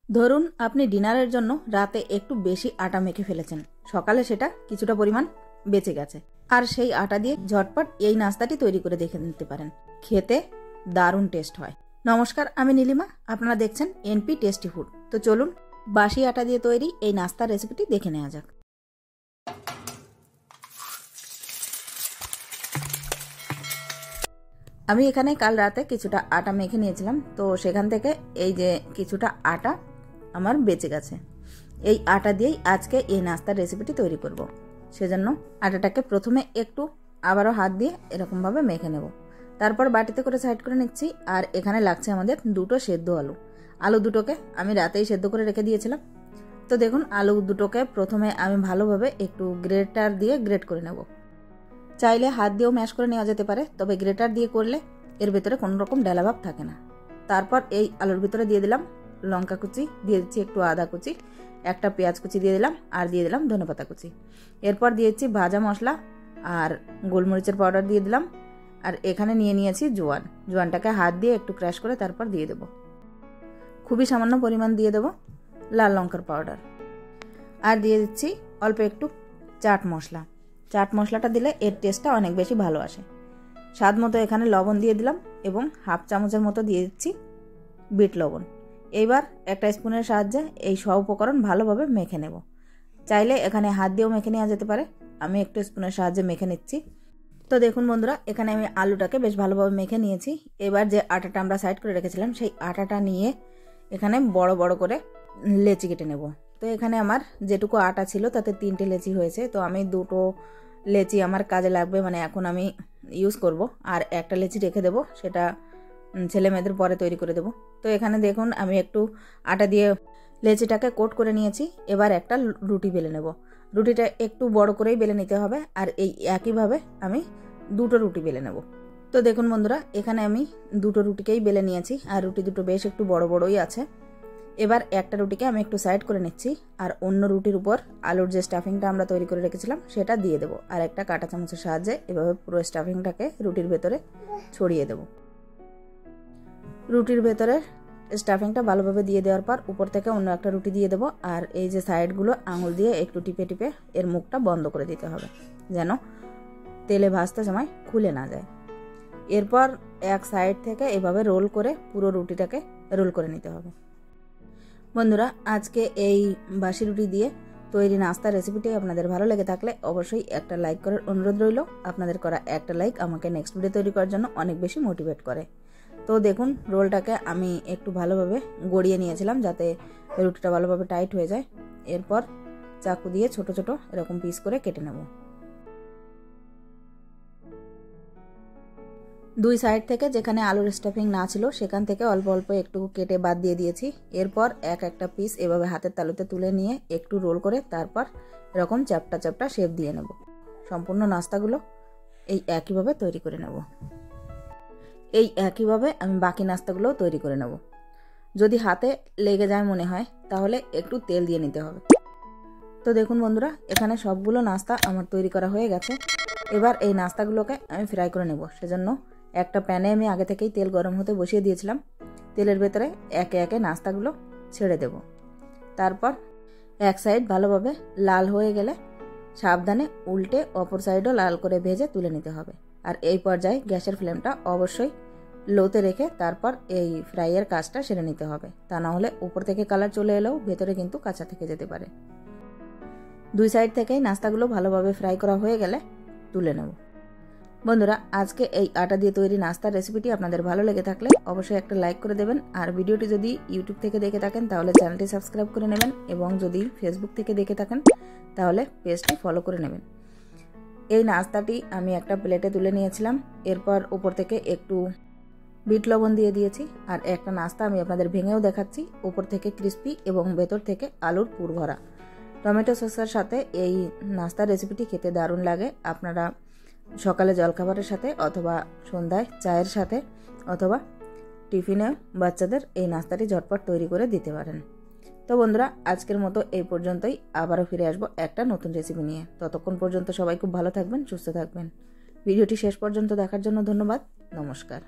ধরুন আপনি ডিনারের জন্য রাতে একটু বেশি আটা মেখে ফেলেছেন, সকালে সেটা কিছুটা পরিমাণ বেঁচে গেছে, আর সেই আটা দিয়ে ঝটপট এই নাস্তাটি তৈরি করে দেখে নিতে পারেন। খেতে দারুণ টেস্ট হয়। নমস্কার, আমি নীলিমা, আপনারা দেখছেন এনপি টেস্টি ফুড। তো চলুন বাসি আটা দিয়ে তৈরি এই নাস্তার রেসিপিটি দেখে নেওয়া যাক। আমি এখানে কাল রাতে কিছুটা আটা মেখে নিয়েছিলাম, তো সেখান থেকে এই যে কিছুটা আটা আমার বেঁচে গেছে। এই আটা দিয়েই আজকে এই নাস্তার রেসিপিটি তৈরি করব। সেজন্য আটাটাকে প্রথমে একটু আবারও হাত দিয়ে এরকমভাবে মেখে নেব। তারপর বাটিতে করে সাইড করে নিচ্ছি। আর এখানে লাগছে আমাদের দুটো সেদ্ধ আলু। আলু দুটোকে আমি রাতেই সেদ্ধ করে রেখে দিয়েছিলাম। তো দেখুন, আলু দুটোকে প্রথমে আমি ভালোভাবে একটু গ্রেটার দিয়ে গ্রেট করে নেব। চাইলে হাত দিয়েও ম্যাশ করে নেওয়া যেতে পারে, তবে গ্রেটার দিয়ে করলে এর ভেতরে কোনো রকম ডেলাভাব থাকে না। তারপর এই আলুর ভিতরে দিয়ে দিলাম লঙ্কা কুচি, দিয়ে দিচ্ছি একটু আদা কুচি, একটা পেঁয়াজ কুচি দিয়ে দিলাম, আর দিয়ে দিলাম ধনেপাতা কুচি। এরপর দিয়েছি ভাজা মশলা আর গোলমরিচের পাউডার দিয়ে দিলাম। আর এখানে নিয়ে নিয়েছি জোয়ানটাকে হাত দিয়ে একটু ক্র্যাশ করে তারপর দিয়ে দেব। খুবই সামান্য পরিমাণ দিয়ে দেব লাল লঙ্কার পাউডার, আর দিয়ে দিচ্ছি অল্প একটু চাট মশলা। চাট মশলাটা দিলে এর টেস্টটা অনেক বেশি ভালো আসে। স্বাদ মতো এখানে লবণ দিয়ে দিলাম এবং হাফ চামচের মতো দিয়ে দিচ্ছি বিট লবণ। এইবার একটা স্পুনের সাহায্যে এই সব উপকরণ ভালোভাবে মেখে নেব। চাইলে এখানে হাত দিয়েও মেখে নেওয়া যেতে পারে, আমি একটু স্পুনের সাহায্যে মেখে নিচ্ছি। তো দেখুন বন্ধুরা, এখানে আমি আলুটাকে বেশ ভালোভাবে মেখে নিয়েছি। এবার যে আটাটা আমরা সাইড করে রেখেছিলাম সেই আটাটা নিয়ে এখানে বড় বড় করে লেচি কেটে নেব। তো এখানে আমার যেটুকু আটা ছিল তাতে 3টে লেচি হয়েছে, তো আমি 2টো লেচি আমার কাজে লাগবে, মানে এখন আমি ইউজ করব। আর একটা লেচি রেখে দেব, সেটা ছেলে মেয়েদের পরে তৈরি করে দেব। তো এখানে দেখুন আমি একটু আটা দিয়ে লেচিটাকে কোট করে নিয়েছি। এবার একটা রুটি বেলে নেব। রুটিটা একটু বড় করেই বেলে নিতে হবে, আর এই একইভাবে আমি 2টো রুটি বেলে নেব। তো দেখুন বন্ধুরা, এখানে আমি 2টো রুটিকেই বেলে নিয়েছি, আর রুটি দুটো বেশ একটু বড় বড়ই আছে। এবার একটা রুটিকে আমি একটু সাইড করে নিচ্ছি, আর অন্য রুটির উপর আলুর যে স্টাফিংটা আমরা তৈরি করে রেখেছিলাম সেটা দিয়ে দেবো। আর একটা কাঁটা চামচের সাহায্যে এভাবে পুরো স্টাফিংটাকে রুটির ভেতরে ছড়িয়ে দেব। রুটির ভেতরে স্টাফিংটা ভালোভাবে দিয়ে দেওয়ার পর উপর থেকে অন্য একটা রুটি দিয়ে দেবো। আর এই যে সাইডগুলো আঙুল দিয়ে একটু টিপে টিপে এর মুখটা বন্ধ করে দিতে হবে, যেন তেলে ভাজতে সময় খুলে না যায়। এরপর এক সাইড থেকে এভাবে রোল করে পুরো রুটিটাকে রোল করে নিতে হবে। বন্ধুরা, আজকে এই বাসি রুটি দিয়ে তৈরি নাস্তার রেসিপিটি আপনাদের ভালো লেগে থাকলে অবশ্যই একটা লাইক করার অনুরোধ রইল। আপনাদের করা একটা লাইক আমাকে নেক্সট ভিডিও তৈরি করার জন্য অনেক বেশি মোটিভেট করে। তো দেখুন, রোলটাকে আমি একটু ভালোভাবে গড়িয়ে নিয়েছিলাম যাতে রুটিটা ভালোভাবে টাইট হয়ে যায়। এরপর চাকু দিয়ে ছোট ছোট এরকম পিস করে কেটে নেব। 2 সাইড থেকে যেখানে আলুর স্টাফিং না ছিল সেখান থেকে অল্প অল্প একটু কেটে বাদ দিয়ে দিয়েছি। এরপর একটা পিস এভাবে হাতের তালুতে তুলে নিয়ে একটু রোল করে তারপর এরকম চ্যাপটা চ্যাপটা শেপ দিয়ে নেব। সম্পূর্ণ নাস্তাগুলো এই একইভাবে তৈরি করে নেব। এই একইভাবে আমি বাকি নাস্তাগুলোও তৈরি করে নেব। যদি হাতে লেগে যায় মনে হয় তাহলে একটু তেল দিয়ে নিতে হবে। তো দেখুন বন্ধুরা, এখানে সবগুলো নাস্তা আমার তৈরি করা হয়ে গেছে। এবার এই নাস্তাগুলোকে আমি ফ্রাই করে নেব। সেজন্য একটা প্যানে আমি আগে থেকেই তেল গরম হতে বসিয়ে দিয়েছিলাম। তেলের ভেতরে একে একে নাস্তাগুলো ছেড়ে দেব। তারপর এক সাইড ভালোভাবে লাল হয়ে গেলে সাবধানে উল্টে অপর সাইডও লাল করে ভেজে তুলে নিতে হবে। আর এই পর্যায়ে গ্যাসের ফ্লেমটা অবশ্যই লোতে রেখে তারপর এই ফ্রাইয়ের কাজটা সেরে নিতে হবে। তা না হলে উপর থেকে কালার চলে এলেও ভেতরে কিন্তু কাঁচা থেকে যেতে পারে। 2 সাইড থেকেই নাস্তাগুলো ভালোভাবে ফ্রাই করা হয়ে গেলে তুলে নেব। বন্ধুরা, আজকে এই আটা দিয়ে তৈরি নাস্তার রেসিপিটি আপনাদের ভালো লেগে থাকলে অবশ্যই একটা লাইক করে দেবেন। আর ভিডিওটি যদি ইউটিউব থেকে দেখে থাকেন তাহলে চ্যানেলটি সাবস্ক্রাইব করে নেবেন, এবং যদি ফেসবুক থেকে দেখে থাকেন তাহলে পেজটি ফলো করে নেবেন। এই নাস্তাটি আমি একটা প্লেটে তুলে নিয়েছিলাম। এরপর উপর থেকে একটু বিট লবণ দিয়ে দিয়েছি। আর একটা নাস্তা আমি আপনাদের ভেঙেও দেখাচ্ছি, উপর থেকে ক্রিস্পি এবং ভেতর থেকে আলুর পুর ভরা। টমেটো সসের সাথে এই নাস্তার রেসিপিটি খেতে দারুণ লাগে। আপনারা সকালে জলখাবারের সাথে অথবা সন্ধ্যায় চায়ের সাথে অথবা টিফিনে বাচ্চাদের এই নাস্তাটি ঝটপট তৈরি করে দিতে পারেন। তো বন্ধুরা, আজকের মতো এই পর্যন্তই। আবারও ফিরে আসবো একটা নতুন রেসিপি নিয়ে। ততক্ষণ পর্যন্ত সবাই খুব ভালো থাকবেন, সুস্থ থাকবেন। ভিডিওটি শেষ পর্যন্ত দেখার জন্য ধন্যবাদ। নমস্কার।